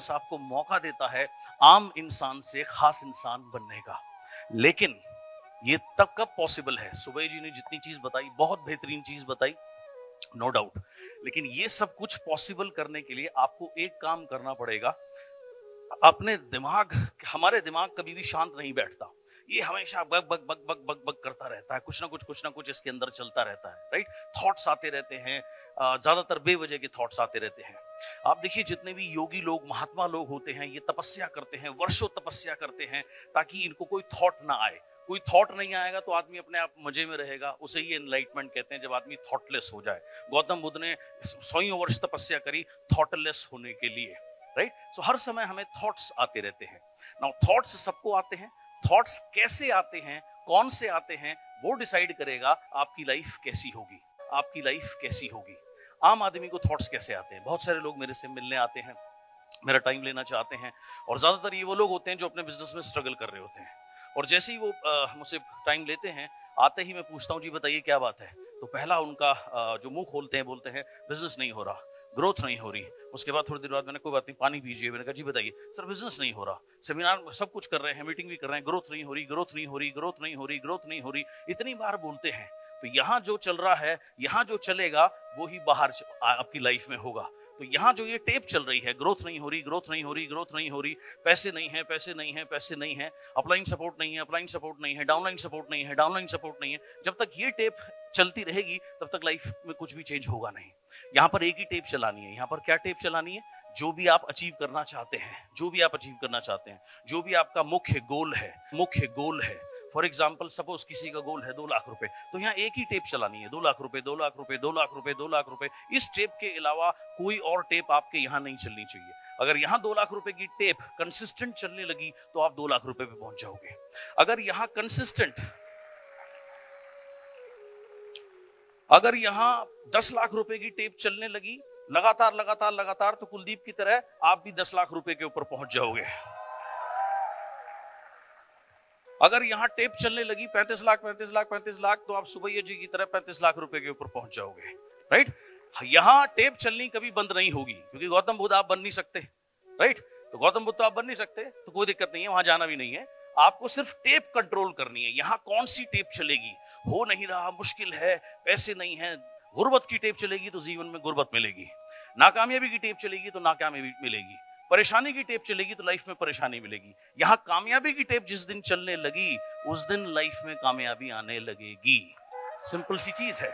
Business आपको मौका देता है आम इंसान से खास इंसान बनने का। लेकिन ये तब कब पॉसिबल है? सुबह जी ने जितनी चीज बताई, बहुत बेहतरीन चीज बताई, नो डाउट, लेकिन ये सब कुछ पॉसिबल करने के लिए आपको एक काम करना पड़ेगा। अपने दिमाग, हमारे दिमाग कभी भी शांत नहीं बैठता, ये हमेशा bug bug bug bug bug bug करता रहता है, कुछ ना कुछ इसके अंदर चलता रहता है, राइट। थॉट्स आते रहते हैं, ज्यादातर बेवजह के थॉट्स आते रहते हैं। आप देखिए जितने भी योगी लोग, महात्मा लोग होते हैं, ये तपस्या करते हैं, वर्षों तपस्या करते हैं ताकि इनको कोई थॉट ना आए। कोई थॉट नहीं आएगा तो आदमी अपने आप मजे में रहेगा, उसे ही एनलाइटमेंट कहते हैं, जब आदमी थॉटलेस हो जाए। गौतम बुद्ध ने 100 वर्ष तपस्या करी थॉटलेस होने के लिए, राइट। सो हर समय हमें थॉट्स आते रहते हैं। नाउ थॉट्स सबको आते हैं, थॉट्स कैसे आते हैं, कौन से आते हैं, वो डिसाइड करेगा आपकी लाइफ कैसी होगी, आपकी लाइफ कैसी होगी। आम आदमी को थॉट्स कैसे आते हैं? बहुत सारे लोग मेरे से मिलने आते हैं, मेरा टाइम लेना चाहते हैं, और ज्यादातर ये वो लोग होते हैं जो अपने बिजनेस में स्ट्रगल कर रहे होते हैं। और जैसे ही वो मुझसे टाइम लेते हैं, आते ही मैं पूछता हूँ जी बताइए क्या बात है। तो पहला उनका जो मुंह खोलते हैं, बोलते हैं बिजनेस नहीं हो रहा, ग्रोथ नहीं हो रही। उसके बाद थोड़ी देर बाद मैंने, कोई बात नहीं, पानी पीजिए। मैंने कहा जी बताइए। सर बिजनेस नहीं हो रहा, सेमिनार सब कुछ कर रहे हैं, मीटिंग भी कर रहे हैं, ग्रोथ नहीं हो रही, ग्रोथ नहीं हो रही, ग्रोथ नहीं हो रही, ग्रोथ नहीं हो रही, इतनी बार बोलते हैं। तो यहाँ जो चल रहा है, यहाँ जो चलेगा वो ही बाहर आपकी लाइफ में होगा। तो यहाँ जो ये टेप चल रही है, ग्रोथ नहीं हो रही, ग्रोथ नहीं हो रही, ग्रोथ नहीं हो रही, पैसे नहीं है, पैसे नहीं है, पैसे नहीं है, अपलाइन सपोर्ट नहीं है, अपलाइन सपोर्ट नहीं है, डाउनलाइन सपोर्ट नहीं है, डाउनलाइन सपोर्ट नहीं है, जब तक ये टेप चलती रहेगी तब तक लाइफ में कुछ भी चेंज होगा नहीं। यहाँ पर एक ही टेप चलानी है। यहाँ पर क्या टेप चलानी है? जो भी आप अचीव करना चाहते हैं, जो भी आप अचीव करना चाहते हैं, जो भी आपका मुख्य गोल है, मुख्य गोल है। फॉर एग्जाम्पल सपोज किसी का गोल है 2 लाख रुपए, तो यहाँ एक ही टेप चलानी है, 2 लाख रुपए, 2 लाख रुपए, 2 लाख रुपए, 2 लाख रुपए। इस टेप के अलावा कोई और टेप आपके यहाँ नहीं चलनी चाहिए। अगर यहाँ 2 लाख रुपए की टेप कंसिस्टेंट चलने लगी तो आप 2 लाख रुपए पे पहुंच जाओगे। अगर यहाँ कंसिस्टेंट, अगर यहाँ 10 लाख रुपए की टेप चलने लगी लगातार लगातार लगातार, तो कुलदीप की तरह आप भी 10 लाख रुपए के ऊपर पहुंच जाओगे। अगर यहाँ टेप चलने लगी 35 लाख 35 लाख 35 लाख, तो आप सुबैया जी की तरह 35 लाख रुपए के ऊपर पहुंच जाओगे, राइट। यहाँ टेप चलनी कभी बंद नहीं होगी, क्योंकि गौतम बुद्ध आप बन नहीं सकते, राइट। तो गौतम बुद्ध तो आप बन नहीं सकते, तो कोई दिक्कत नहीं है, वहां जाना भी नहीं है। आपको सिर्फ टेप कंट्रोल करनी है। यहाँ कौन सी टेप चलेगी? हो नहीं रहा, मुश्किल है, पैसे नहीं है, गुर्बत की टेप चलेगी तो जीवन में गुर्बत मिलेगी। नाकामयाबी की टेप चलेगी तो नाकामयाबी मिलेगी। परेशानी की टेप चलेगी तो लाइफ में परेशानी मिलेगी। यहाँ कामयाबी की टेप जिस दिन चलने लगी, उस दिन लाइफ में कामयाबी आने लगेगी। सिंपल सी चीज है।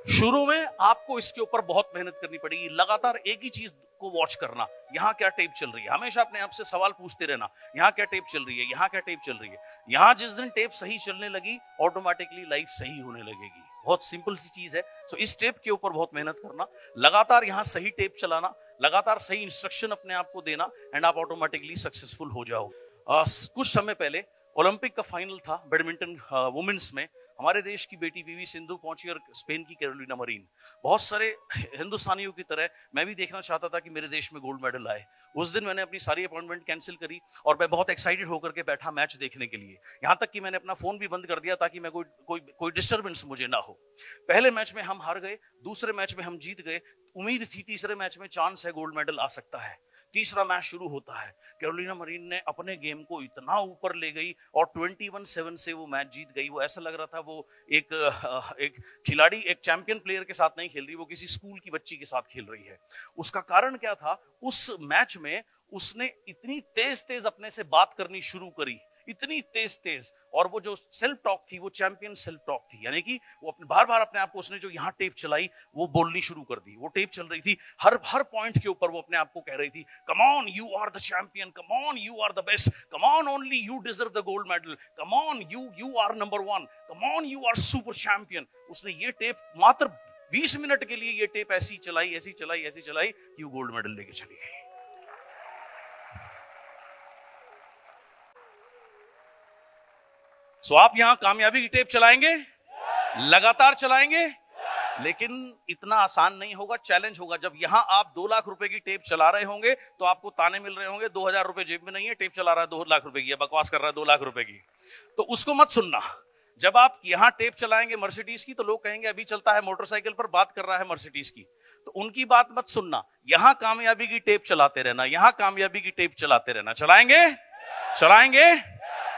शुरू में आपको इसके ऊपर बहुत मेहनत करनी पड़ेगी, लगातार एक ही चीज को वॉच करना, यहाँ क्या टेप चल रही है। हमेशा अपने आप से सवाल पूछते रहना, यहाँ क्या टेप चल रही है, यहाँ क्या टेप चल रही है। यहाँ जिस दिन टेप सही चलने लगी, ऑटोमेटिकली लाइफ सही होने लगेगी। बहुत सिंपल सी चीज है। सो इस टेप के ऊपर बहुत मेहनत करना, लगातार यहाँ सही टेप चलाना, लगातार सही इंस्ट्रक्शन अपने आप को देना, एंड आप ऑटोमेटिकली सक्सेसफुल हो जाओगे। कुछ समय पहले ओलंपिक का फाइनल था बैडमिंटन वुमेन्स में। हमारे देश की बेटी पीवी सिंधु पहुंची और स्पेन की कैरोलिना मरीन। बहुत सारे हिंदुस्तानियों की तरह मैं भी देखना चाहता था कि मेरे देश में गोल्ड मेडल आए। उस दिन मैंने अपनी सारी अपॉइंटमेंट कैंसिल करी और मैं बहुत एक्साइटेड होकर के बैठा मैच देखने के लिए। यहाँ तक कि मैंने अपना फोन भी बंद कर दिया ताकि मैं कोई डिस्टर्बेंस मुझे ना हो। पहले मैच में हम हार गए, दूसरे मैच में हम जीत गए। उम्मीद थी तीसरे मैच में चांस है, गोल्ड मेडल आ सकता है। तीसरा मैच शुरू होता है, कैरोलिना मरीन ने अपने गेम को इतना ऊपर ले गई और 21-7 से वो मैच जीत गई। वो ऐसा लग रहा था वो एक खिलाड़ी, एक चैंपियन प्लेयर के साथ नहीं खेल रही, वो किसी स्कूल की बच्ची के साथ खेल रही है। उसका कारण क्या था? उस मैच में उसने इतनी तेज तेज अपने से बात करनी शुरू करी, इतनी तेज तेज, और वो जो सेल्फ टॉक थी वो चैंपियन सेल्फ टॉक थी। यानी कि वो अपने बार बार अपने आप को, उसने जो यहाँ टेप चलाई वो बोलनी शुरू कर दी। वो टेप चल रही थी, हर पॉइंट के ऊपर वो अपने आप को कह रही थी, come on you are the champion, come on you are the best, come on only you deserve the gold medal, come on you are number 1, come on you are super champion. उसने ये tape मात्र 20 minute के लिए ये tape ऐसी चलाई, ऐसी चलाई, ऐसी चलाई कि वो गोल्ड मेडल लेके चली गई। सो आप यहां कामयाबी की टेप चलाएंगे, लगातार चलाएंगे, लेकिन इतना आसान नहीं होगा, चैलेंज होगा। जब यहां आप 2 लाख रुपए की टेप चला रहे होंगे तो आपको ताने मिल रहे होंगे, 2000 रुपए जेब में नहीं है, टेप चला रहा है 2 लाख रुपए की, बकवास कर रहा है 2 लाख रुपए की। तो उसको मत सुनना। जब आप यहां टेप चलाएंगे मर्सिडीज की, तो लोग कहेंगे अभी चलता है मोटरसाइकिल पर, बात कर रहा है मर्सिडीज की। तो उनकी बात मत सुनना, यहां कामयाबी की टेप चलाते रहना, यहां कामयाबी की टेप चलाते रहना। चलाएंगे, चलाएंगे।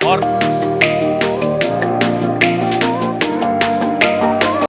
और